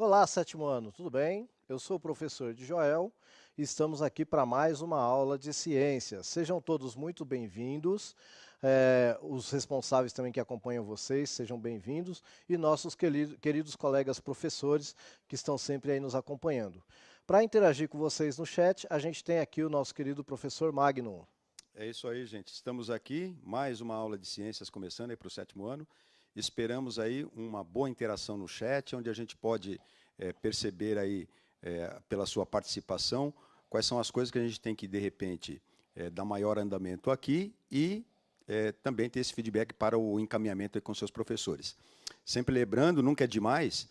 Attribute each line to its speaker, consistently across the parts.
Speaker 1: Olá, sétimo ano, tudo bem? Eu sou o professor de Joel e estamos aqui para mais uma aula de ciências. Sejam todos muito bem-vindos, os responsáveis também que acompanham vocês, sejam bem-vindos, e nossos queridos colegas professores que estão sempre aí nos acompanhando. Para interagir com vocês no chat, a gente tem aqui o nosso querido professor Magnum.
Speaker 2: É isso aí, gente. Estamos aqui, mais uma aula de ciências começando aí para o sétimo ano. Esperamos aí uma boa interação no chat, onde a gente pode perceber aí, pela sua participação, quais são as coisas que a gente tem que, de repente, dar maior andamento aqui e também ter esse feedback para o encaminhamento aí com seus professores. Sempre lembrando, nunca é demais,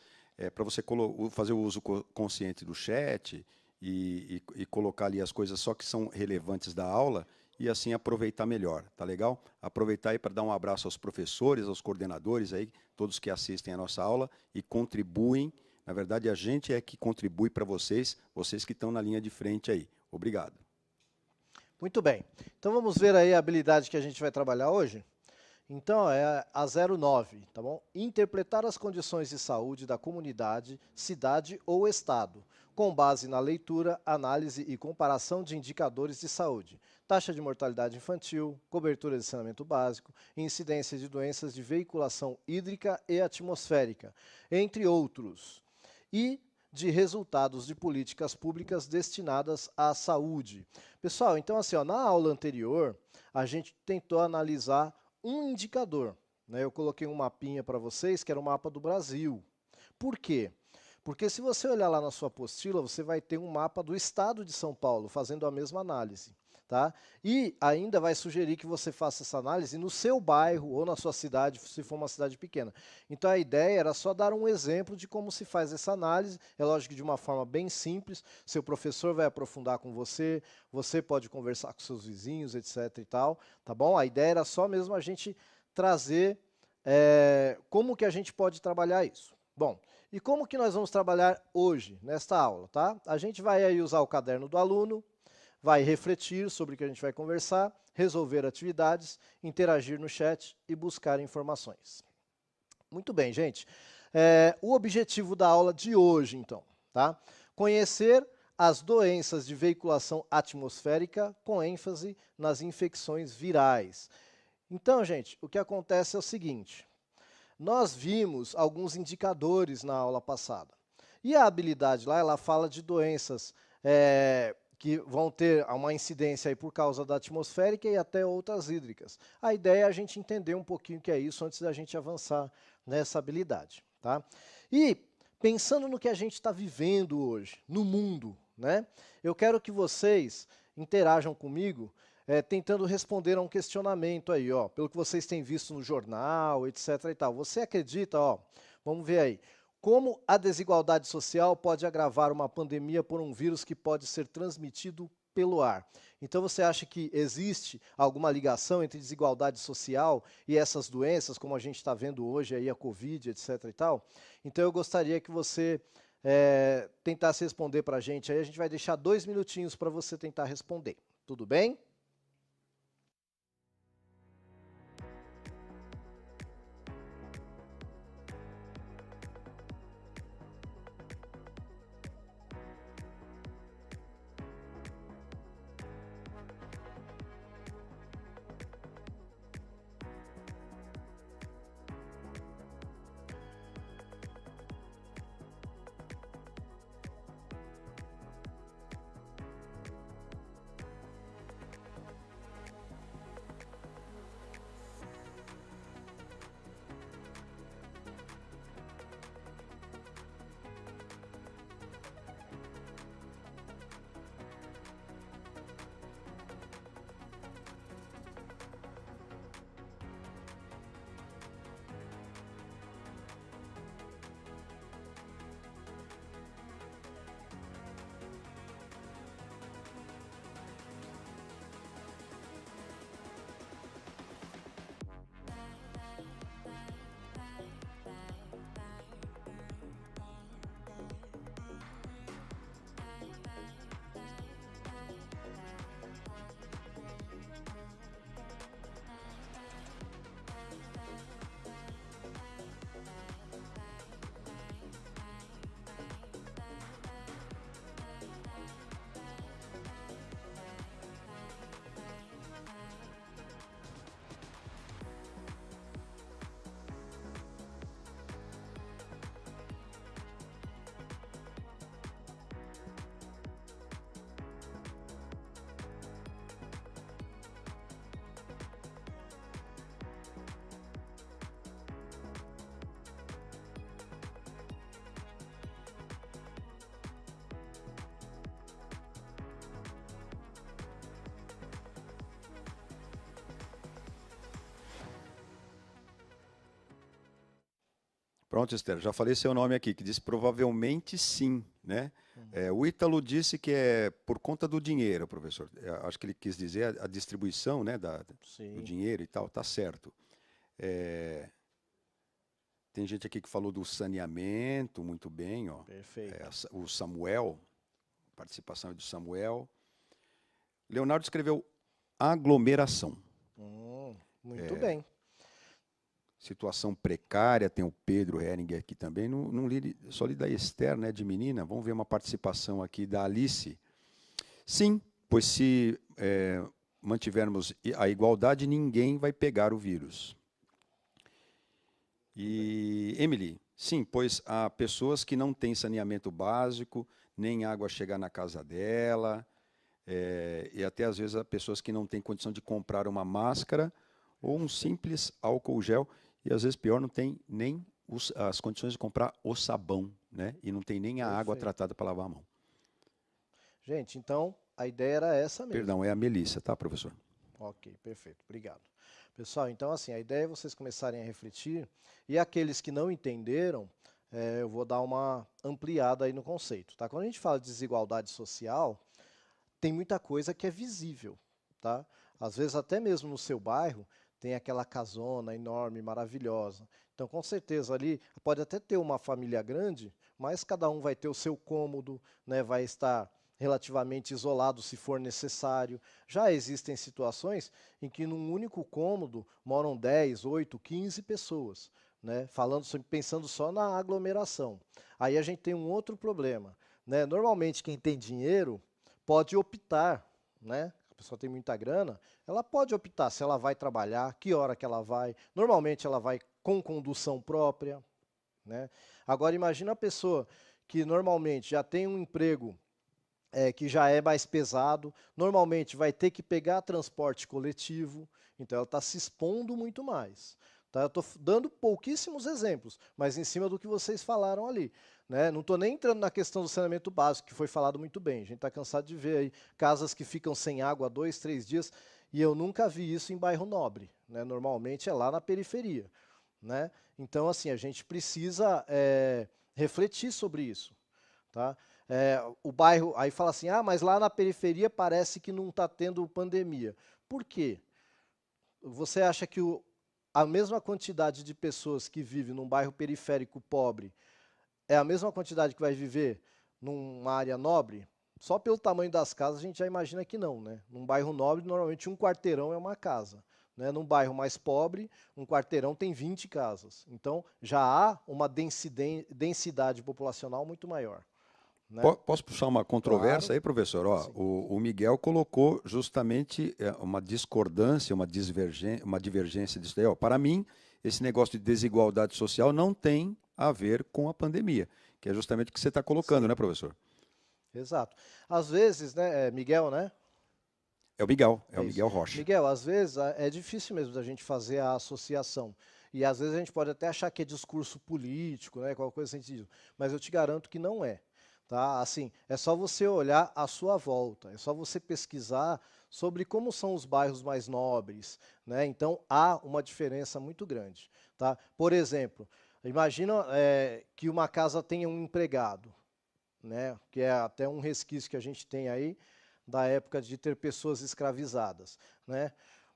Speaker 2: para você fazer o uso consciente do chat e colocar ali as coisas só que são relevantes da aula, e assim aproveitar melhor, tá legal? Aproveitar aí para dar um abraço aos professores, aos coordenadores aí, todos que assistem a nossa aula e contribuem. Na verdade, a gente é que contribui para vocês, vocês que estão na linha de frente aí. Obrigado.
Speaker 1: Muito bem, então vamos ver aí a habilidade que a gente vai trabalhar hoje? Então, é a 09, tá bom? Interpretar as condições de saúde da comunidade, cidade ou estado, com base na leitura, análise e comparação de indicadores de saúde, taxa de mortalidade infantil, cobertura de saneamento básico, incidência de doenças de veiculação hídrica e atmosférica, entre outros, e de resultados de políticas públicas destinadas à saúde. Pessoal, então assim, ó, na aula anterior, a gente tentou analisar um indicador, né? Eu coloquei um mapinha para vocês, que era o mapa do Brasil. Por quê? Porque se você olhar lá na sua apostila, você vai ter um mapa do estado de São Paulo, fazendo a mesma análise. Tá? E ainda vai sugerir que você faça essa análise no seu bairro ou na sua cidade, se for uma cidade pequena. Então a ideia era só dar um exemplo de como se faz essa análise, é lógico que de uma forma bem simples, seu professor vai aprofundar com você, você pode conversar com seus vizinhos, etc e tal, tá bom? A ideia era só mesmo a gente trazer como que a gente pode trabalhar isso. Bom, e como que nós vamos trabalhar hoje, nesta aula, tá? A gente vai aí usar o caderno do aluno, vai refletir sobre o que a gente vai conversar, resolver atividades, interagir no chat e buscar informações. Muito bem, gente. O objetivo da aula de hoje, então, tá? Conhecer as doenças de veiculação atmosférica com ênfase nas infecções virais. Então, gente, o que acontece é o seguinte, nós vimos alguns indicadores na aula passada. E a habilidade lá, ela fala de doenças que vão ter uma incidência aí por causa da atmosférica e até outras hídricas. A ideia é a gente entender um pouquinho o que é isso antes da gente avançar nessa habilidade. Tá? E pensando no que a gente está vivendo hoje, no mundo, né? Eu quero que vocês interajam comigo tentando responder a um questionamento aí, ó, pelo que vocês têm visto no jornal, etc. e tal. Você acredita, ó, vamos ver aí, como a desigualdade social pode agravar uma pandemia por um vírus que pode ser transmitido pelo ar? Então você acha que existe alguma ligação entre desigualdade social e essas doenças, como a gente está vendo hoje aí, a Covid, etc. e tal? Então eu gostaria que você tentasse responder para a gente aí, a gente vai deixar 2 minutinhos para você tentar responder. Tudo bem?
Speaker 2: Pronto, Esther, já falei seu nome aqui, que diz provavelmente sim, né? O Ítalo disse que é por conta do dinheiro, professor. Acho que ele quis dizer a distribuição, né, do
Speaker 1: Sim,
Speaker 2: dinheiro e tal, tá certo. É, tem gente aqui que falou do saneamento, muito bem, ó.
Speaker 1: perfeito.
Speaker 2: O Samuel, participação do Samuel. Leonardo escreveu aglomeração.
Speaker 1: Muito bem.
Speaker 2: Situação precária, tem o Pedro Hering aqui também. Não li, só li da Esther, né, de menina. Vamos ver uma participação aqui da Alice. Sim, pois se mantivermos a igualdade, ninguém vai pegar o vírus. E Emily, sim, pois há pessoas que não têm saneamento básico, nem água chegar na casa dela, e até às vezes há pessoas que não têm condição de comprar uma máscara ou um simples álcool gel, e às vezes pior, não tem nem as condições de comprar o sabão, né? E não tem nem a água
Speaker 1: Perfeito.
Speaker 2: tratada para lavar a mão.
Speaker 1: Gente, então a ideia era essa mesmo.
Speaker 2: Perdão, é a Melissa, tá, professor?
Speaker 1: Ok, perfeito. Obrigado. Pessoal, então assim, a ideia é vocês começarem a refletir e aqueles que não entenderam, eu vou dar uma ampliada aí no conceito, tá? Quando a gente fala de desigualdade social, tem muita coisa que é visível, tá? Às vezes até mesmo no seu bairro tem aquela casona enorme, maravilhosa. Então, com certeza ali pode até ter uma família grande, mas cada um vai ter o seu cômodo, né? Vai estar relativamente isolado se for necessário. Já existem situações em que num único cômodo moram 10, 8, 15 pessoas, né? Pensando só na aglomeração. Aí a gente tem um outro problema, né? Normalmente quem tem dinheiro pode optar, né? A pessoa tem muita grana, ela pode optar se ela vai trabalhar, que hora que ela vai. Normalmente ela vai com condução própria, né? Agora imagina a pessoa que normalmente já tem um emprego que já é mais pesado, normalmente vai ter que pegar transporte coletivo, então ela está se expondo muito mais. Tá? Eu estou dando pouquíssimos exemplos, mas em cima do que vocês falaram ali. Né? Não estou nem entrando na questão do saneamento básico, que foi falado muito bem. A gente está cansado de ver aí casas que ficam sem água há 2, 3 dias, e eu nunca vi isso em bairro nobre. Né? Normalmente é lá na periferia. Né? Então, assim, a gente precisa refletir sobre isso. Tá? O bairro, aí fala assim, mas lá na periferia parece que não está tendo pandemia. Por quê? Você acha que a mesma quantidade de pessoas que vive num bairro periférico pobre é a mesma quantidade que vai viver numa área nobre? Só pelo tamanho das casas a gente já imagina que não, né? Num bairro nobre, normalmente um quarteirão é uma casa. Né? Num bairro mais pobre, um quarteirão tem 20 casas. Então, já há uma densidade populacional muito maior. Né?
Speaker 2: Posso puxar uma
Speaker 1: Claro.
Speaker 2: controvérsia aí, professor? Ó,
Speaker 1: Sim.
Speaker 2: o Miguel colocou justamente uma discordância, uma divergência disso daí. Ó, para mim, esse negócio de desigualdade social não tem a ver com a pandemia, que é justamente o que você está colocando,
Speaker 1: Sim,
Speaker 2: né, professor?
Speaker 1: exato. Às vezes, né, Miguel, né?
Speaker 2: É
Speaker 1: É
Speaker 2: o
Speaker 1: isso.
Speaker 2: Miguel Rocha.
Speaker 1: Miguel, às vezes é difícil mesmo da gente fazer a associação. E às vezes a gente pode até achar que é discurso político, né, qualquer coisa assim, mas eu te garanto que não é. Tá? Assim, é só você olhar à sua volta, é só você pesquisar sobre como são os bairros mais nobres, né? Então há uma diferença muito grande, tá? Por exemplo, imagina que uma casa tenha um empregado, né? Que é até um resquício que a gente tem aí da época de ter pessoas escravizadas, né?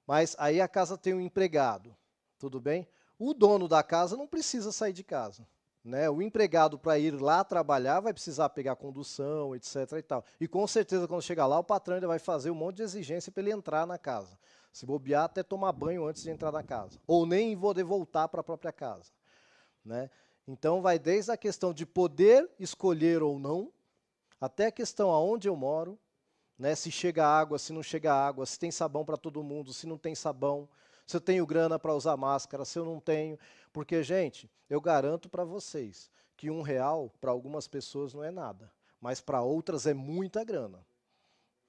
Speaker 1: Mas aí a casa tem um empregado, tudo bem? O dono da casa não precisa sair de casa, né? O empregado para ir lá trabalhar vai precisar pegar condução, etc e tal. E com certeza quando chegar lá o patrão ainda vai fazer um monte de exigência para ele entrar na casa. Se bobear até tomar banho antes de entrar na casa, ou nem poder voltar para a própria casa, né? Então vai desde a questão de poder escolher ou não, até a questão aonde eu moro, né? Se chega água, se não chega água, se tem sabão para todo mundo, se não tem sabão, se eu tenho grana para usar máscara, se eu não tenho. Porque, gente, eu garanto para vocês que R$ 1 para algumas pessoas não é nada, mas para outras é muita grana.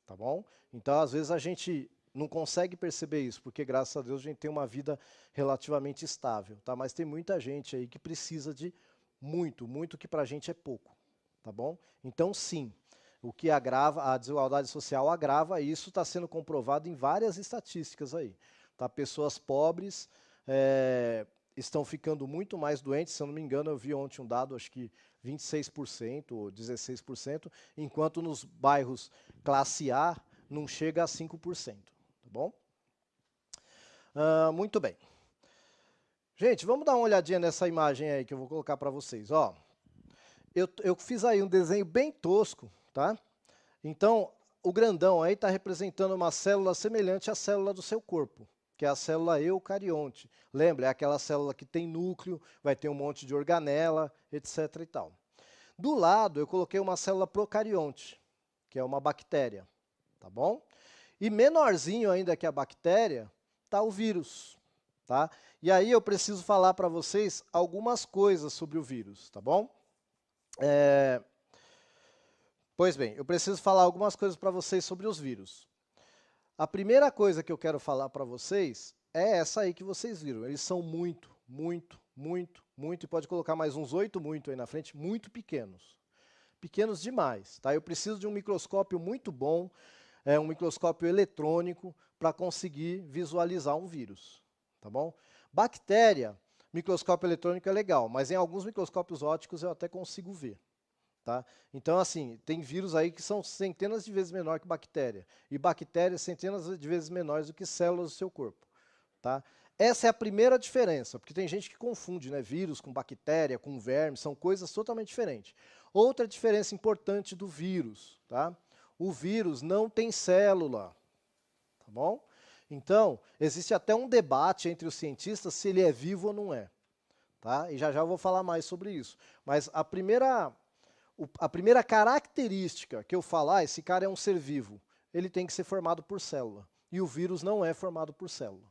Speaker 1: Tá bom? Então, às vezes, a gente não consegue perceber isso, porque graças a Deus a gente tem uma vida relativamente estável, tá? Mas tem muita gente aí que precisa de muito, muito que para a gente é pouco, tá bom? Então, sim, o que agrava, a desigualdade social agrava, e isso está sendo comprovado em várias estatísticas aí, tá? Pessoas pobres estão ficando muito mais doentes. Se eu não me engano, eu vi ontem um dado, acho que 26% ou 16%, enquanto nos bairros classe A não chega a 5%. Tá bom? Muito bem. Gente, vamos dar uma olhadinha nessa imagem aí que eu vou colocar para vocês. Ó, eu fiz aí um desenho bem tosco, tá? Então, o grandão aí está representando uma célula semelhante à célula do seu corpo, que é a célula eucarionte. Lembra, é aquela célula que tem núcleo, vai ter um monte de organela, etc. e tal. Do lado, eu coloquei uma célula procarionte, que é uma bactéria, tá bom? E menorzinho ainda que a bactéria, está o vírus, tá? E aí eu preciso falar para vocês algumas coisas sobre o vírus, tá bom? Pois bem, eu preciso falar algumas coisas para vocês sobre os vírus. A primeira coisa que eu quero falar para vocês é essa aí que vocês viram. Eles são muito, e pode colocar mais uns 8 muito aí na frente, muito pequenos. Pequenos demais, tá? Eu preciso de um microscópio muito bom, um microscópio eletrônico, para conseguir visualizar um vírus, tá bom? Bactéria, microscópio eletrônico é legal, mas em alguns microscópios ópticos eu até consigo ver. Tá? Então, assim, tem vírus aí que são centenas de vezes menor que bactéria. E bactérias centenas de vezes menores do que células do seu corpo. Tá? Essa é a primeira diferença, porque tem gente que confunde, né, vírus com bactéria, com verme, são coisas totalmente diferentes. Outra diferença importante do vírus, tá? O vírus não tem célula, tá bom? Então, existe até um debate entre os cientistas se ele é vivo ou não é. Tá? E já já eu vou falar mais sobre isso. Mas a primeira característica que eu falar, esse cara é um ser vivo, ele tem que ser formado por célula. E o vírus não é formado por célula.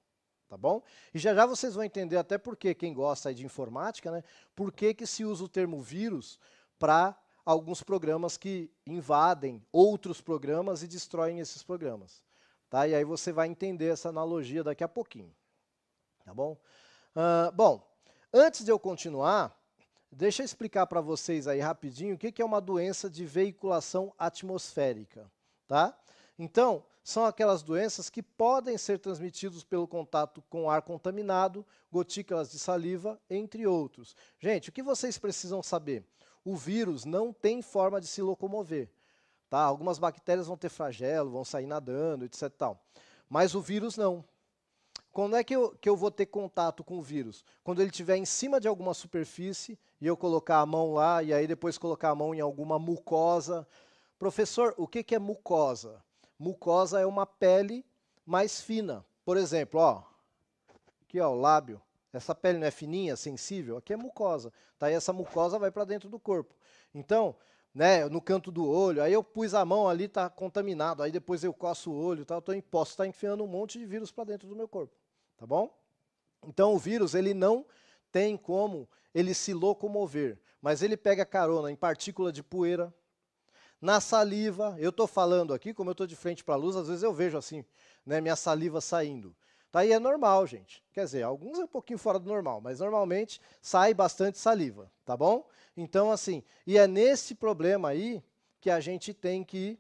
Speaker 1: Tá bom? E já já vocês vão entender até por que, quem gosta aí de informática, né, por que se usa o termo vírus para alguns programas que invadem outros programas e destroem esses programas. Tá? E aí você vai entender essa analogia daqui a pouquinho. Tá bom? Bom, antes de eu continuar, deixa eu explicar para vocês aí rapidinho o que é uma doença de veiculação atmosférica, tá? Então, são aquelas doenças que podem ser transmitidas pelo contato com ar contaminado, gotículas de saliva, entre outros. Gente, o que vocês precisam saber? O vírus não tem forma de se locomover, tá? Algumas bactérias vão ter flagelo, vão sair nadando, etc. Tal. Mas o vírus não. Quando é que eu vou ter contato com o vírus? Quando ele estiver em cima de alguma superfície e eu colocar a mão lá e aí depois colocar a mão em alguma mucosa. Professor, o que é mucosa? Mucosa é uma pele mais fina. Por exemplo, ó, aqui ó, o lábio. Essa pele não é fininha, sensível? Aqui é mucosa. Tá? E essa mucosa vai para dentro do corpo. Então, né, no canto do olho, aí eu pus a mão ali, está contaminado, aí depois eu coço o olho, tá? Posso estar enfiando um monte de vírus para dentro do meu corpo. Tá bom? Então o vírus ele não tem como ele se locomover, mas ele pega carona em partícula de poeira, na saliva. Eu estou falando aqui, como eu estou de frente para a luz, às vezes eu vejo assim, né, minha saliva saindo. Tá aí é normal, gente. Quer dizer, alguns é um pouquinho fora do normal, mas normalmente sai bastante saliva, tá bom? Então assim, e é nesse problema aí que a gente tem que,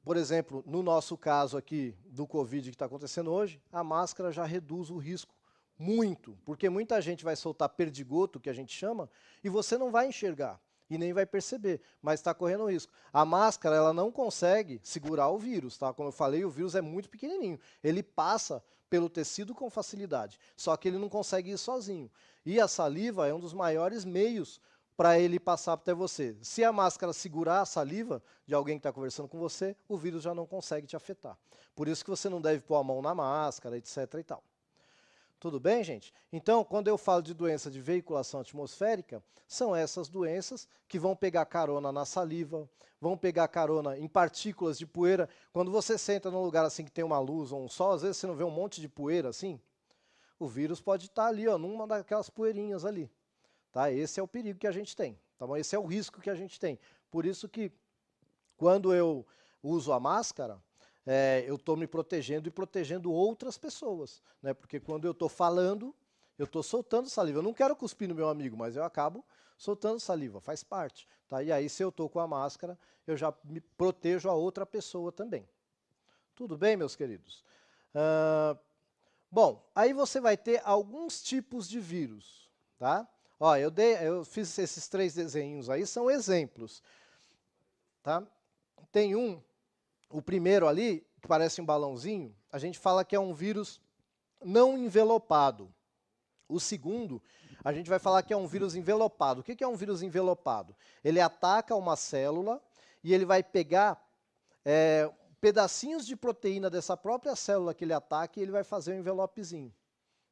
Speaker 1: por exemplo, no nosso caso aqui do Covid que está acontecendo hoje, a máscara já reduz o risco muito, porque muita gente vai soltar perdigoto, que a gente chama, e você não vai enxergar e nem vai perceber, mas está correndo risco. A máscara ela não consegue segurar o vírus, tá? Como eu falei, o vírus é muito pequenininho, ele passa pelo tecido com facilidade, só que ele não consegue ir sozinho. E a saliva é um dos maiores meios para ele passar até você. Se a máscara segurar a saliva de alguém que está conversando com você, o vírus já não consegue te afetar. Por isso que você não deve pôr a mão na máscara, etc. e tal. Tudo bem, gente? Então, quando eu falo de doença de veiculação atmosférica, são essas doenças que vão pegar carona na saliva, vão pegar carona em partículas de poeira. Quando você senta num lugar assim que tem uma luz ou um sol, às vezes você não vê um monte de poeira assim, o vírus pode estar ali, ó, numa daquelas poeirinhas ali. Tá? Esse é o perigo que a gente tem. Tá bom? Esse é o risco que a gente tem. Por isso que, quando eu uso a máscara, eu estou me protegendo e protegendo outras pessoas. Né? Porque quando eu estou falando, eu estou soltando saliva. Eu não quero cuspir no meu amigo, mas eu acabo soltando saliva, faz parte. Tá? E aí, se eu estou com a máscara, eu já me protejo a outra pessoa também. Tudo bem, meus queridos? Bom, aí você vai ter alguns tipos de vírus, tá? Ó, eu fiz esses 3 desenhos aí, são exemplos, tá? Tem o primeiro ali, que parece um balãozinho, a gente fala que é um vírus não envelopado. O segundo, a gente vai falar que é um vírus envelopado. O que é um vírus envelopado? Ele ataca uma célula e ele vai pegar pedacinhos de proteína dessa própria célula que ele ataca e ele vai fazer um envelopezinho,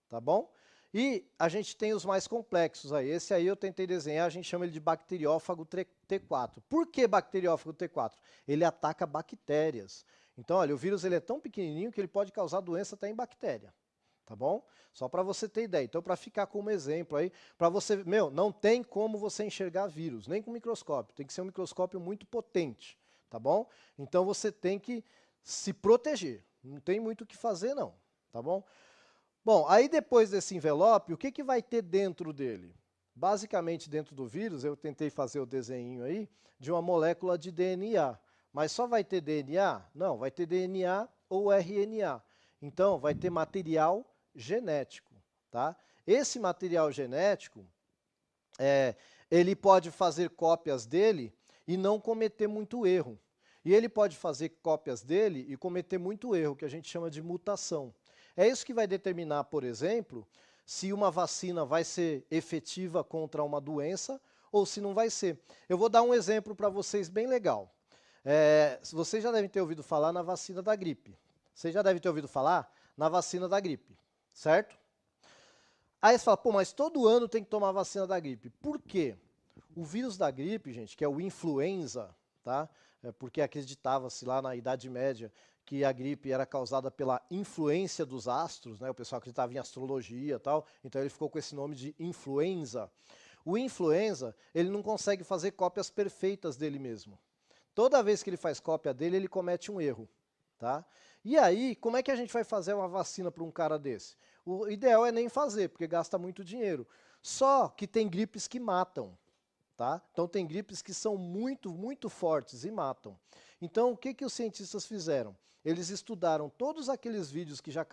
Speaker 1: tá bom? E a gente tem os mais complexos aí. Esse aí eu tentei desenhar, a gente chama ele de bacteriófago T4. Por que bacteriófago T4? Ele ataca bactérias. Então, olha, o vírus ele é tão pequenininho que ele pode causar doença até em bactéria, tá bom? Só para você ter ideia. Então, para ficar como exemplo aí, para você, não tem como você enxergar vírus, nem com microscópio. Tem que ser um microscópio muito potente, tá bom? Então, você tem que se proteger. Não tem muito o que fazer, não, tá bom? Bom, aí depois desse envelope, o que vai ter dentro dele? Basicamente, dentro do vírus, eu tentei fazer o desenho aí de uma molécula de DNA. Mas só vai ter DNA? Não, vai ter DNA ou RNA. Então, vai ter material genético, tá? Esse material genético, ele pode fazer cópias dele e não cometer muito erro. E ele pode fazer cópias dele e cometer muito erro, que a gente chama de mutação. É isso que vai determinar, por exemplo, se uma vacina vai ser efetiva contra uma doença ou se não vai ser. Eu vou dar um exemplo para vocês bem legal. Vocês já devem ter ouvido falar na vacina da gripe. Vocês já devem ter ouvido falar na vacina da gripe, certo? Aí você fala, pô, mas todo ano tem que tomar a vacina da gripe. Por quê? O vírus da gripe, gente, que é o influenza, tá? Porque acreditava-se lá na Idade Média que a gripe era causada pela influência dos astros, né? O pessoal acreditava em astrologia e tal, então ele ficou com esse nome de influenza. O influenza, ele não consegue fazer cópias perfeitas dele mesmo. Toda vez que ele faz cópia dele, ele comete um erro, tá? E aí, como é que a gente vai fazer uma vacina para um cara desse? O ideal é nem fazer, porque gasta muito dinheiro. Só que tem gripes que matam, tá? Então tem gripes que são muito, muito fortes e matam. Então o que os cientistas fizeram? Eles estudaram todos aqueles vírus que já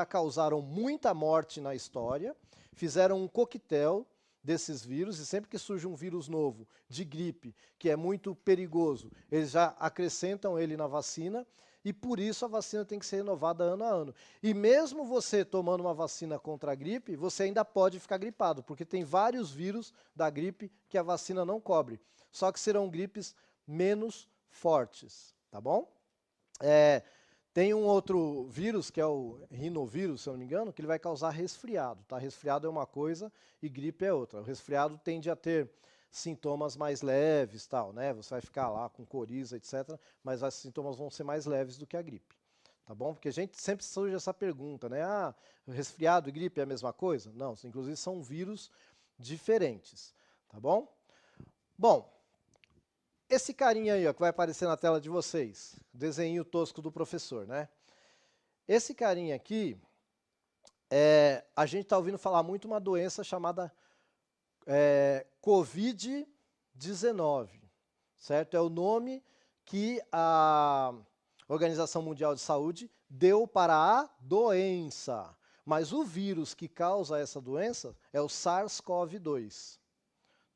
Speaker 1: causaram muita morte na história, fizeram um coquetel desses vírus, e sempre que surge um vírus novo de gripe, que é muito perigoso, eles já acrescentam ele na vacina, e por isso a vacina tem que ser renovada ano a ano. E mesmo você tomando uma vacina contra a gripe, você ainda pode ficar gripado, porque tem vários vírus da gripe que a vacina não cobre, só que serão gripes menos fortes, tá bom? Tem um outro vírus, que é o rinovírus, se eu não me engano, que ele vai causar resfriado, tá? Resfriado é uma coisa e gripe é outra. O resfriado tende a ter sintomas mais leves, tal, né? Você vai ficar lá com coriza, etc., mas os sintomas vão ser mais leves do que a gripe, tá bom? Porque a gente sempre surge essa pergunta, né? Ah, resfriado e gripe é a mesma coisa? Não, inclusive são vírus diferentes, tá bom? Bom, esse carinha aí, ó, que vai aparecer na tela de vocês, desenho tosco do professor, né? Esse carinha aqui, a gente está ouvindo falar muito uma doença chamada Covid-19, certo? É o nome que a Organização Mundial de Saúde deu para a doença. Mas o vírus que causa essa doença é o SARS-CoV-2.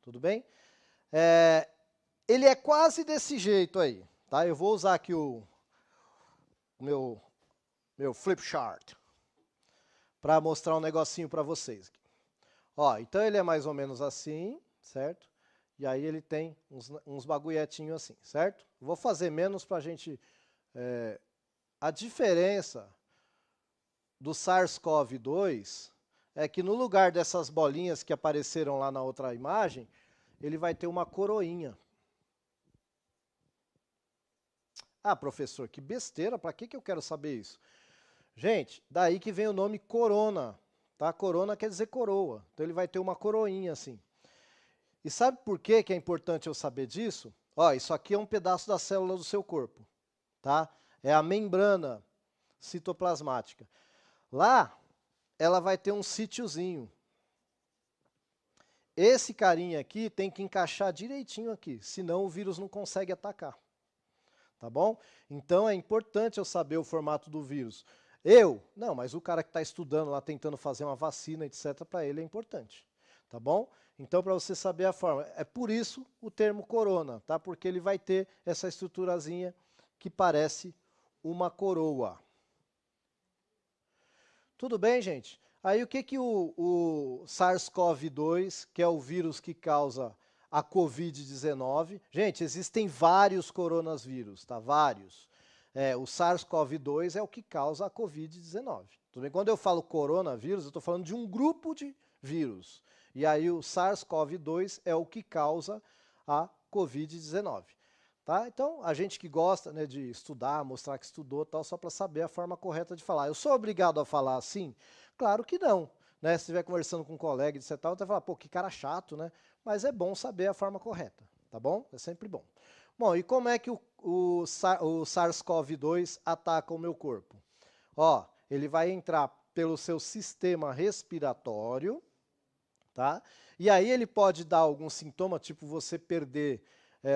Speaker 1: Tudo bem? Ele é quase desse jeito aí, tá? Eu vou usar aqui o meu flip chart para mostrar um negocinho para vocês. Ó, então ele é mais ou menos assim, certo? E aí ele tem uns bagulhetinhos assim, certo? Vou fazer menos para a gente... a diferença do SARS-CoV-2 é que no lugar dessas bolinhas que apareceram lá na outra imagem, ele vai ter uma coroinha. Ah, professor, que besteira, para que eu quero saber isso? Gente, daí que vem o nome corona, tá? Corona quer dizer coroa, então ele vai ter uma coroinha assim. E sabe por que é importante eu saber disso? Ó, isso aqui é um pedaço da célula do seu corpo, tá? É a membrana citoplasmática. Lá, ela vai ter um sítiozinho. Esse carinha aqui tem que encaixar direitinho aqui, senão o vírus não consegue atacar. tá bom? Então é importante eu saber o formato do vírus. Não, mas o cara que está estudando lá, tentando fazer uma vacina, etc., para ele é importante, tá bom? Então, para você saber a forma, é por isso o termo corona, tá? Porque ele vai ter essa estruturazinha que parece uma coroa. Tudo bem, gente? Aí o que o SARS-CoV-2, que é o vírus que causa a Covid-19, gente, existem vários coronavírus, tá? Vários. O SARS-CoV-2 é o que causa a Covid-19. Tudo bem? Quando eu falo coronavírus, eu estou falando de um grupo de vírus. E aí o SARS-CoV-2 é o que causa a Covid-19. Tá? Então, a gente que gosta, né, de estudar, mostrar que estudou, tal, só para saber a forma correta de falar. Eu sou obrigado a falar assim? Claro que não. Né? Se estiver conversando com um colega, etc., você vai falar, pô, que cara chato, né? Mas é bom saber a forma correta, tá bom? É sempre bom. Bom, e como é que o SARS-CoV-2 ataca o meu corpo? Ó, ele vai entrar pelo seu sistema respiratório, tá? E aí ele pode dar algum sintoma, tipo você perder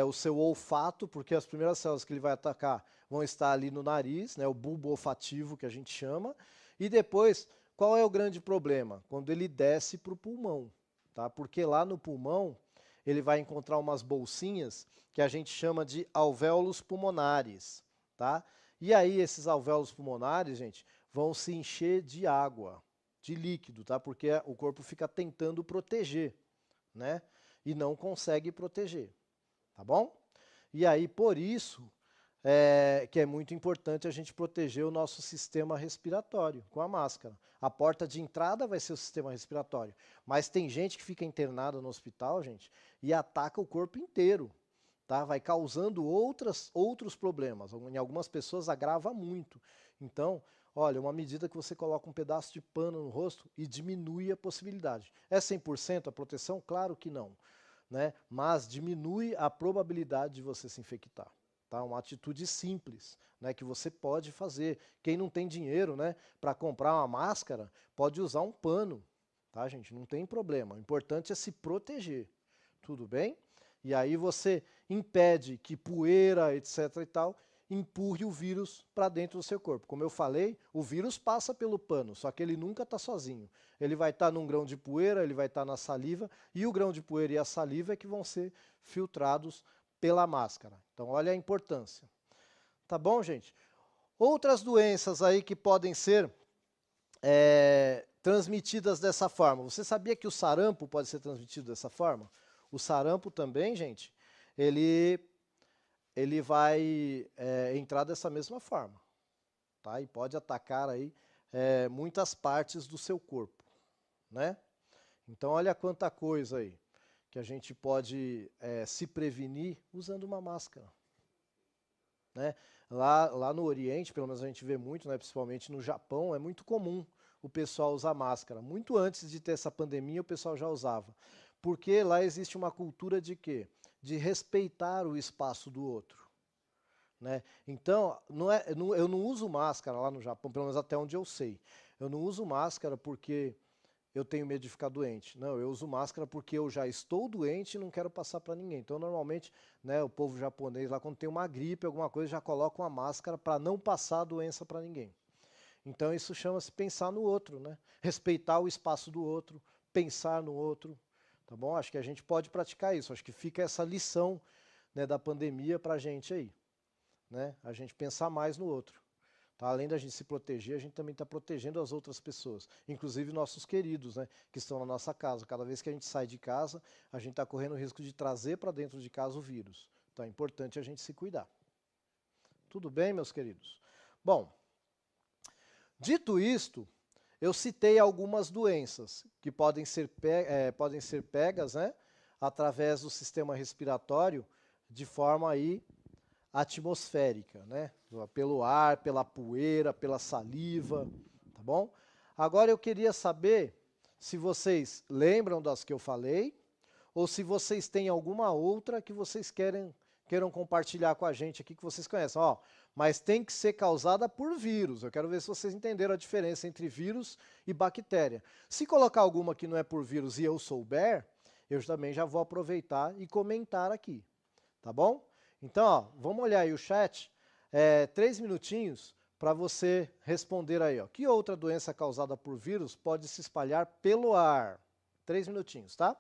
Speaker 1: o seu olfato, porque as primeiras células que ele vai atacar vão estar ali no nariz, né, o bulbo olfativo que a gente chama, e depois, qual é o grande problema? Quando ele desce para o pulmão, tá? Porque lá no pulmão ele vai encontrar umas bolsinhas que a gente chama de alvéolos pulmonares, tá? E aí esses alvéolos pulmonares, gente, vão se encher de água, de líquido, tá? Porque o corpo fica tentando proteger, né? E não consegue proteger, tá bom? E aí, por isso, que é muito importante a gente proteger o nosso sistema respiratório com a máscara. A porta de entrada vai ser o sistema respiratório, mas tem gente que fica internada no hospital, gente, e ataca o corpo inteiro, tá? Vai causando outros problemas. Em algumas pessoas agrava muito. Então, olha, uma medida que você coloca um pedaço de pano no rosto e diminui a possibilidade. É 100% a proteção? Claro que não, né? Mas diminui a probabilidade de você se infectar. Tá? Uma atitude simples, né, que você pode fazer. Quem não tem dinheiro, né, para comprar uma máscara, pode usar um pano, tá, gente? Não tem problema. O importante é se proteger. Tudo bem? E aí você impede que poeira, etc. e tal, empurre o vírus para dentro do seu corpo. Como eu falei, o vírus passa pelo pano, só que ele nunca está sozinho. Ele vai estar num grão de poeira, ele vai estar na saliva, e o grão de poeira e a saliva é que vão ser filtrados pela máscara. Então, olha a importância. Tá bom, gente? Outras doenças aí que podem ser transmitidas dessa forma. Você sabia que o sarampo pode ser transmitido dessa forma? O sarampo também, gente, ele vai entrar dessa mesma forma, tá? E pode atacar aí muitas partes do seu corpo, né? Então, olha quanta coisa aí que a gente pode se prevenir usando uma máscara, né? Lá no Oriente, pelo menos a gente vê muito, né, principalmente no Japão, é muito comum o pessoal usar máscara. Muito antes de ter essa pandemia, o pessoal já usava. Porque lá existe uma cultura de quê? De respeitar o espaço do outro, né? Então, eu não uso máscara lá no Japão, pelo menos até onde eu sei. Eu não uso máscara porque eu tenho medo de ficar doente. Não, eu uso máscara porque eu já estou doente e não quero passar para ninguém. Então, normalmente, né, o povo japonês lá, quando tem uma gripe, alguma coisa, já coloca uma máscara para não passar a doença para ninguém. Então, isso chama-se pensar no outro, né? Respeitar o espaço do outro, pensar no outro, tá bom? Acho que a gente pode praticar isso. Acho que fica essa lição, né, da pandemia para a gente aí, né? A gente pensar mais no outro. Tá? Além da gente se proteger, a gente também está protegendo as outras pessoas, inclusive nossos queridos, né, que estão na nossa casa. Cada vez que a gente sai de casa, a gente está correndo o risco de trazer para dentro de casa o vírus. Então é importante a gente se cuidar. Tudo bem, meus queridos? Bom, dito isto, eu citei algumas doenças que podem ser pegas, né, através do sistema respiratório de forma aí atmosférica, né? Pelo ar, pela poeira, pela saliva, tá bom? Agora eu queria saber se vocês lembram das que eu falei ou se vocês têm alguma outra que vocês queiram compartilhar com a gente aqui que vocês conhecem. Ó, mas tem que ser causada por vírus. Eu quero ver se vocês entenderam a diferença entre vírus e bactéria. Se colocar alguma que não é por vírus e eu souber, eu também já vou aproveitar e comentar aqui, tá bom? Então, ó, vamos olhar aí o chat 3 minutinhos para você responder aí. Ó. Que outra doença causada por vírus pode se espalhar pelo ar? 3 minutinhos, tá?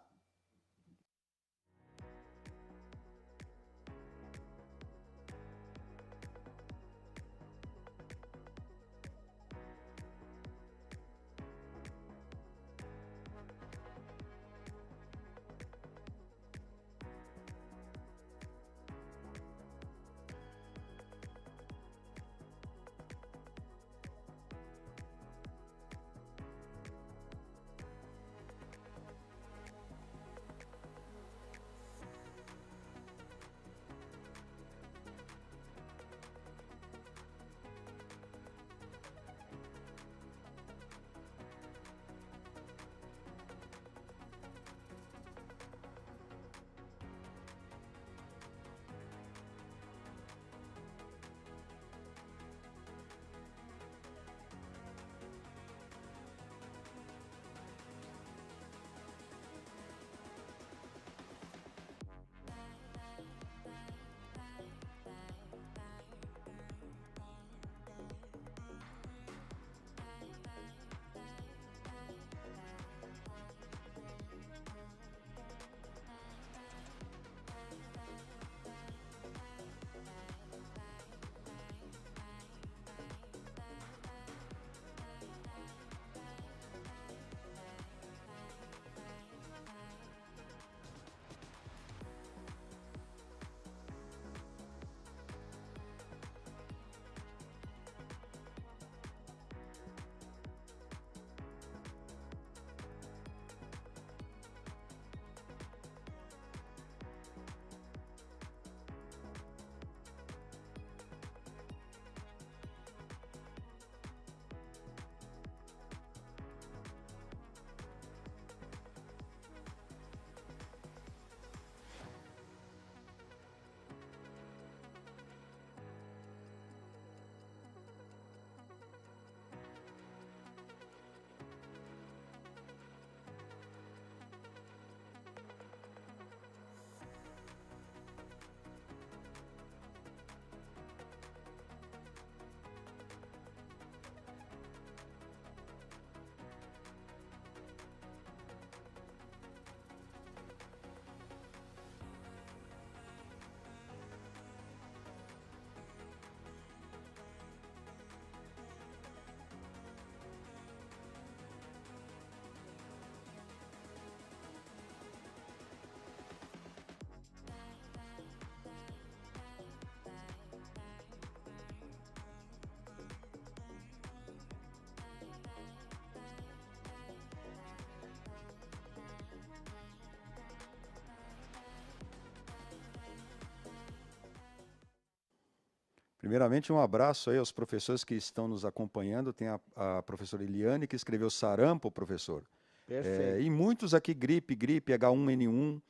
Speaker 2: Primeiramente, um abraço aí aos professores que estão nos acompanhando. Tem a professora Eliane, que escreveu sarampo, professor.
Speaker 1: Perfeito.
Speaker 2: E muitos aqui, gripe, H1N1.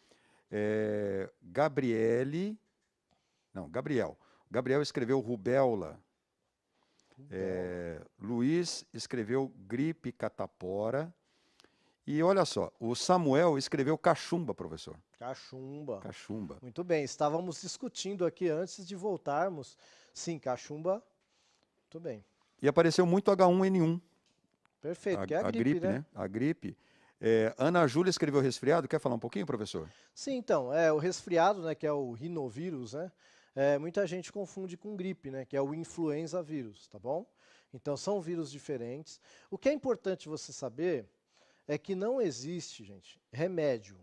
Speaker 2: Gabriel. Gabriel escreveu rubéola. Luiz escreveu gripe catapora. E olha só, o Samuel escreveu cachumba, professor.
Speaker 1: Cachumba.
Speaker 2: Cachumba.
Speaker 1: Muito bem, estávamos discutindo aqui antes de voltarmos. Sim, cachumba. Muito bem.
Speaker 2: E apareceu muito H1N1.
Speaker 1: Perfeito, que é a gripe, né?
Speaker 2: A gripe. Ana Júlia escreveu resfriado. Quer falar um pouquinho, professor?
Speaker 1: Sim, então, o resfriado, né, que é o rinovírus, né? Muita gente confunde com gripe, né, que é o influenza vírus, tá bom? Então, são vírus diferentes. O que é importante você saber é que não existe, gente, remédio.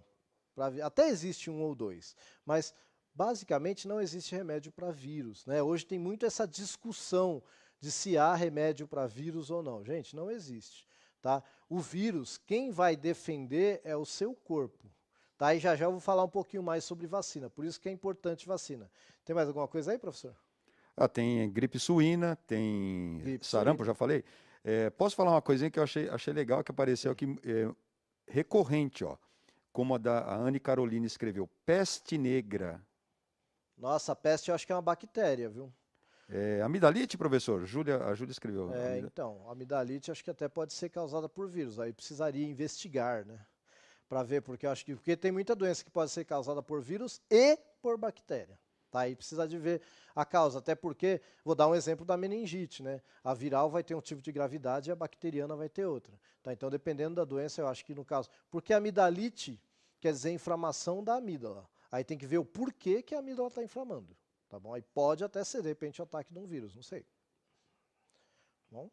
Speaker 1: Até existe um ou dois, mas basicamente não existe remédio para vírus, né? Hoje tem muito essa discussão de se há remédio para vírus ou não. Gente, não existe, tá? O vírus, quem vai defender é o seu corpo. Tá? E já já eu vou falar um pouquinho mais sobre vacina, por isso que é importante vacina. Tem mais alguma coisa aí, professor?
Speaker 2: Tem gripe suína, tem sarampo, já falei. Posso falar uma coisinha que eu achei legal, que apareceu aqui, recorrente, ó, como a Anne Carolina escreveu, peste negra.
Speaker 1: Nossa, a peste eu acho que é uma bactéria, viu?
Speaker 2: Amidalite, professor? A Júlia escreveu.
Speaker 1: Então, amidalite acho que até pode ser causada por vírus, aí precisaria investigar, né? Para ver, porque eu acho que tem muita doença que pode ser causada por vírus e por bactéria. Tá? Aí precisa de ver a causa, até porque, vou dar um exemplo da meningite, né? A viral vai ter um tipo de gravidade e a bacteriana vai ter outra. Tá? Então, dependendo da doença, eu acho que no caso... Porque a amidalite quer dizer inflamação da amígdala. Aí tem que ver o porquê que a amígdala está inflamando. Tá bom? Aí pode até ser, de repente, o ataque de um vírus, não sei. Bom?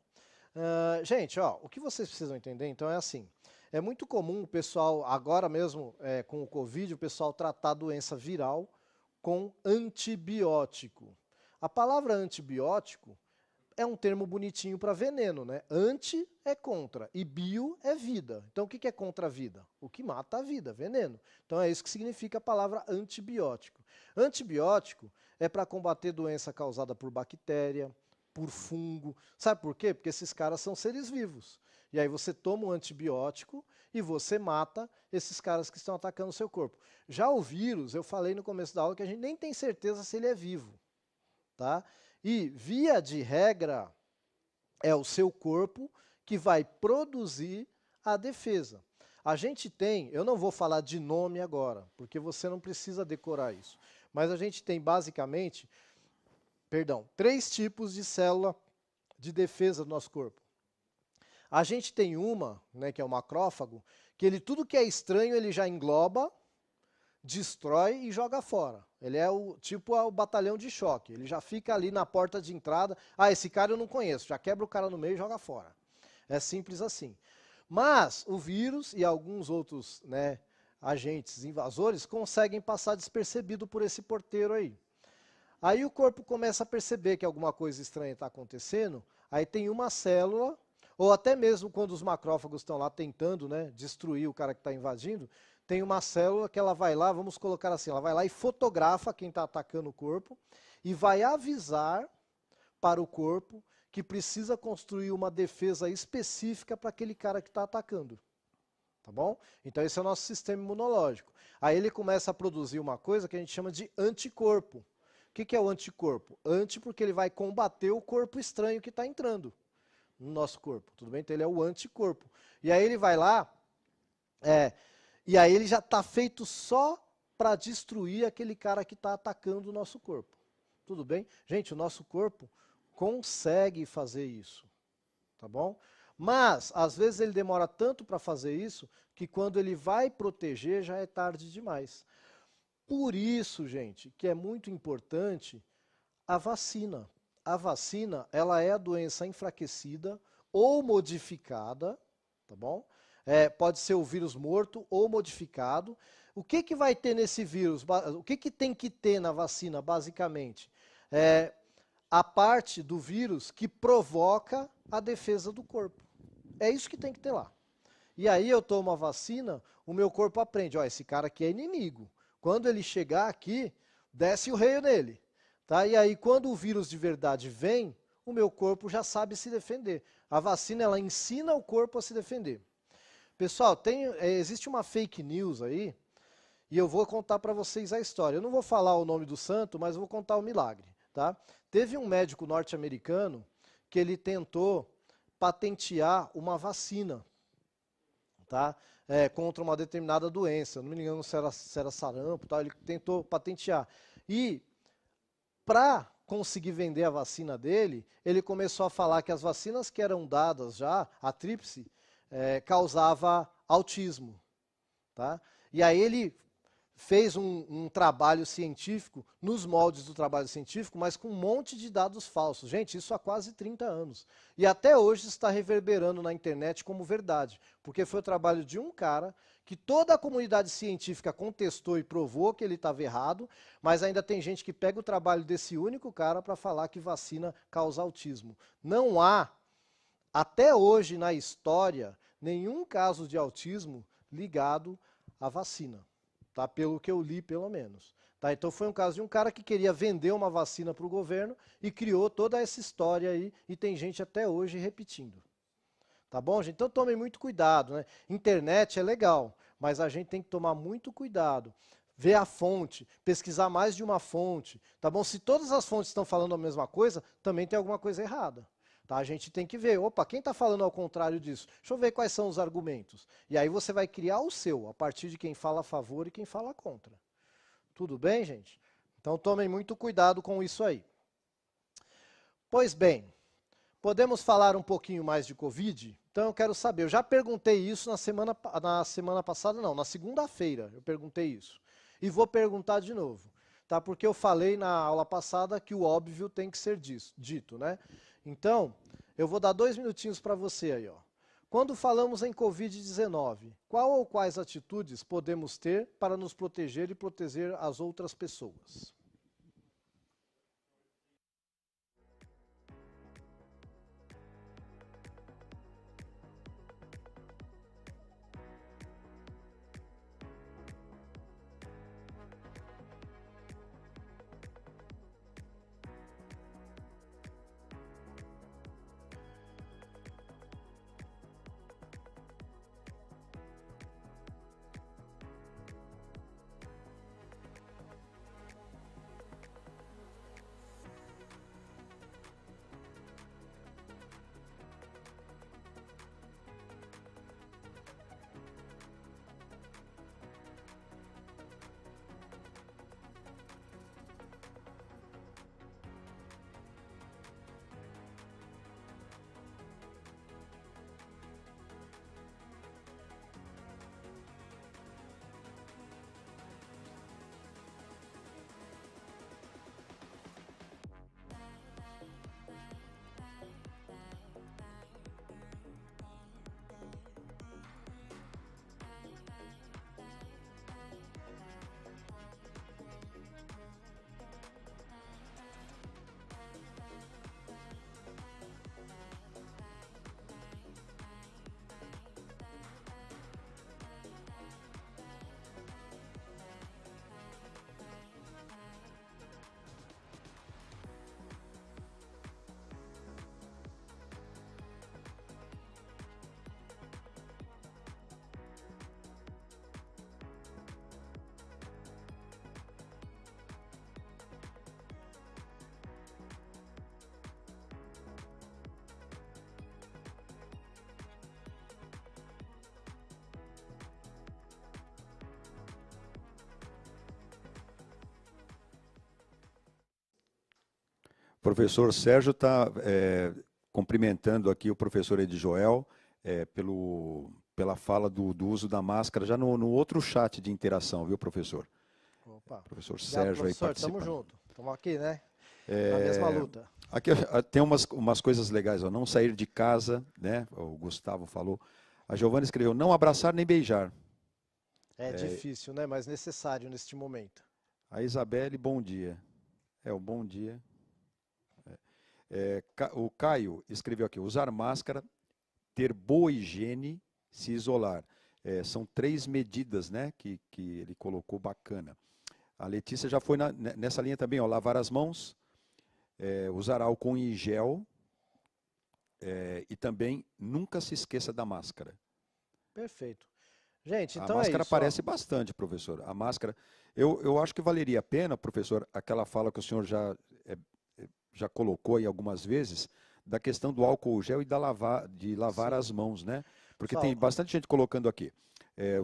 Speaker 1: Gente, ó, o que vocês precisam entender, então, é assim. É muito comum o pessoal, agora mesmo com o Covid, o pessoal tratar a doença viral com antibiótico. A palavra antibiótico é um termo bonitinho para veneno, né? Anti é contra e bio é vida. Então, o que é contra a vida? O que mata a vida, veneno. Então, é isso que significa a palavra antibiótico. Antibiótico é para combater doença causada por bactéria, por fungo. Sabe por quê? Porque esses caras são seres vivos. E aí você toma um antibiótico e você mata esses caras que estão atacando o seu corpo. Já o vírus, eu falei no começo da aula que a gente nem tem certeza se ele é vivo. Tá? E, via de regra, é o seu corpo que vai produzir a defesa. A gente tem, eu não vou falar de nome agora, porque você não precisa decorar isso, mas a gente tem basicamente, 3 tipos de célula de defesa do nosso corpo. A gente tem uma, né, que é o macrófago, que tudo que é estranho ele já engloba, destrói e joga fora. Ele é o batalhão de choque. Ele já fica ali na porta de entrada. Ah, esse cara eu não conheço. Já quebra o cara no meio e joga fora. É simples assim. Mas o vírus e alguns outros, né, agentes invasores conseguem passar despercebido por esse porteiro aí. Aí o corpo começa a perceber que alguma coisa estranha está acontecendo. Aí tem uma célula, ou até mesmo quando os macrófagos estão lá tentando, né, destruir o cara que está invadindo, tem uma célula que ela vai lá, vamos colocar assim, ela vai lá e fotografa quem está atacando o corpo e vai avisar para o corpo que precisa construir uma defesa específica para aquele cara que está atacando. Tá bom? Então esse é o nosso sistema imunológico. Aí ele começa a produzir uma coisa que a gente chama de anticorpo. O que é o anticorpo? Anti porque ele vai combater o corpo estranho que está entrando no nosso corpo. Tudo bem? Então ele é o anticorpo. E aí ele vai lá... E aí ele já está feito só para destruir aquele cara que está atacando o nosso corpo. Tudo bem? Gente, o nosso corpo consegue fazer isso. Tá bom? Mas, às vezes ele demora tanto para fazer isso, que quando ele vai proteger, já é tarde demais. Por isso, gente, que é muito importante a vacina. A vacina, ela é a doença enfraquecida ou modificada, tá bom? Pode ser o vírus morto ou modificado. O que vai ter nesse vírus? O que tem que ter na vacina, basicamente? A parte do vírus que provoca a defesa do corpo. É isso que tem que ter lá. E aí eu tomo a vacina, o meu corpo aprende, ó, esse cara aqui é inimigo. Quando ele chegar aqui, desce o reio nele. Tá? E aí quando o vírus de verdade vem, o meu corpo já sabe se defender. A vacina, ela ensina o corpo a se defender. Pessoal, existe uma fake news aí, e eu vou contar para vocês a história. Eu não vou falar o nome do santo, mas eu vou contar o milagre. Tá? Teve um médico norte-americano que ele tentou patentear uma vacina, tá? Contra uma determinada doença. Não me engano se era sarampo, tá? Ele tentou patentear. E, para conseguir vender a vacina dele, ele começou a falar que as vacinas que eram dadas já, a tríplice, causava autismo. Tá? E aí ele fez um trabalho científico, nos moldes do trabalho científico, mas com um monte de dados falsos. Gente, isso há quase 30 anos. E até hoje está reverberando na internet como verdade, porque foi o trabalho de um cara que toda a comunidade científica contestou e provou que ele estava errado, mas ainda tem gente que pega o trabalho desse único cara para falar que vacina causa autismo. Não há, até hoje na história, nenhum caso de autismo ligado à vacina. Tá? Pelo que eu li, pelo menos. Tá? Então foi um caso de um cara que queria vender uma vacina para o governo e criou toda essa história aí, e tem gente até hoje repetindo. Tá bom, gente? Então tomem muito cuidado, né? Internet é legal, mas a gente tem que tomar muito cuidado. Ver a fonte, pesquisar mais de uma fonte, tá bom? Se todas as fontes estão falando a mesma coisa, também tem alguma coisa errada. Tá? A gente tem que ver, opa, quem está falando ao contrário disso? Deixa eu ver quais são os argumentos. E aí você vai criar o seu, a partir de quem fala a favor e quem fala contra. Tudo bem, gente? Então tomem muito cuidado com isso aí. Pois bem, podemos falar um pouquinho mais de Covid? Então eu quero saber, eu já perguntei isso na semana passada, não, na segunda-feira eu perguntei isso. E vou perguntar de novo, tá? Porque eu falei na aula passada que o óbvio tem que ser dito, né? Então, eu vou dar 2 minutinhos para você aí, ó. Quando falamos em Covid-19, qual ou quais atitudes podemos ter para nos proteger e proteger as outras pessoas?
Speaker 2: O professor Sérgio está cumprimentando aqui o professor Edjoel pela fala do uso da máscara, já no outro chat de interação, viu, professor?
Speaker 1: Opa.
Speaker 2: Professor
Speaker 1: Obrigado,
Speaker 2: Sérgio
Speaker 1: professor,
Speaker 2: aí participando.
Speaker 1: tamo junto. Estamos aqui, né? Na mesma luta.
Speaker 2: Aqui tem umas coisas legais, ó. Não sair de casa, né? O Gustavo falou. A Giovana escreveu, não abraçar nem beijar.
Speaker 1: É difícil, né? Mas necessário neste momento.
Speaker 2: A Isabelle, bom dia. O bom dia. O Caio escreveu aqui, usar máscara, ter boa higiene, se isolar. São 3 medidas, né, que ele colocou bacana. A Letícia já foi nessa linha também, ó, lavar as mãos, usar álcool em gel e também nunca se esqueça da máscara.
Speaker 1: Perfeito. Gente, então
Speaker 2: a máscara
Speaker 1: isso,
Speaker 2: aparece bastante, professor. A máscara, eu acho que valeria a pena, professor, aquela fala que o senhor já colocou aí algumas vezes, da questão do álcool gel e de lavar
Speaker 1: Sim.
Speaker 2: as mãos, né? Porque
Speaker 1: Pessoal,
Speaker 2: tem bastante gente colocando aqui.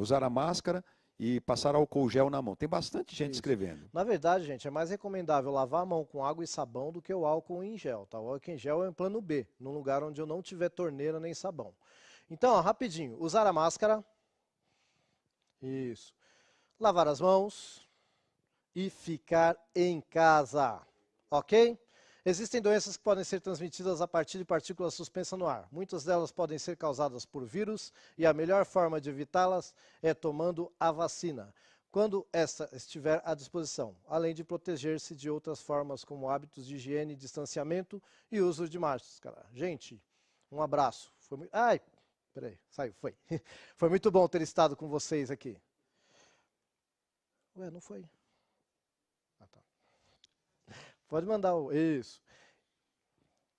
Speaker 2: Usar a máscara e passar álcool gel na mão. Tem bastante gente escrevendo.
Speaker 1: Na verdade, gente, é mais recomendável lavar a mão com água e sabão do que o álcool em gel, tá? O álcool em gel é em plano B, num lugar onde eu não tiver torneira nem sabão. Então, ó, rapidinho, usar a máscara. Isso. Lavar as mãos e ficar em casa, ok? Existem doenças que podem ser transmitidas a partir de partículas suspensas no ar. Muitas delas podem ser causadas por vírus e a melhor forma de evitá-las é tomando a vacina, quando esta estiver à disposição, além de proteger-se de outras formas como hábitos de higiene, distanciamento e uso de máscara. Gente, um abraço. Ai, peraí, saiu, foi. Foi muito bom ter estado com vocês aqui. Ué, não foi. Ah, tá. Pode mandar o... Isso.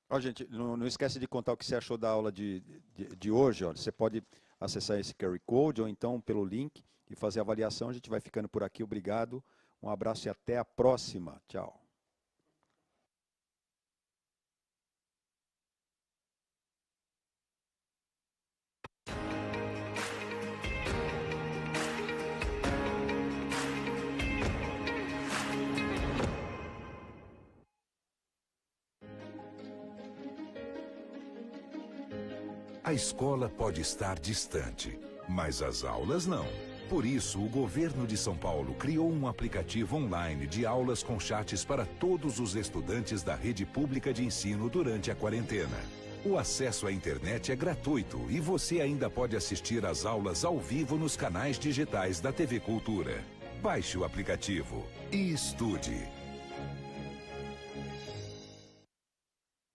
Speaker 2: Ó, gente, não esquece de contar o que você achou da aula de hoje. Ó. Você pode acessar esse QR Code ou então pelo link e fazer a avaliação. A gente vai ficando por aqui. Obrigado. Um abraço e até a próxima. Tchau.
Speaker 3: A escola pode estar distante, mas as aulas não. Por isso, o governo de São Paulo criou um aplicativo online de aulas com chats para todos os estudantes da rede pública de ensino durante a quarentena. O acesso à internet é gratuito e você ainda pode assistir às aulas ao vivo nos canais digitais da TV Cultura. Baixe o aplicativo e estude.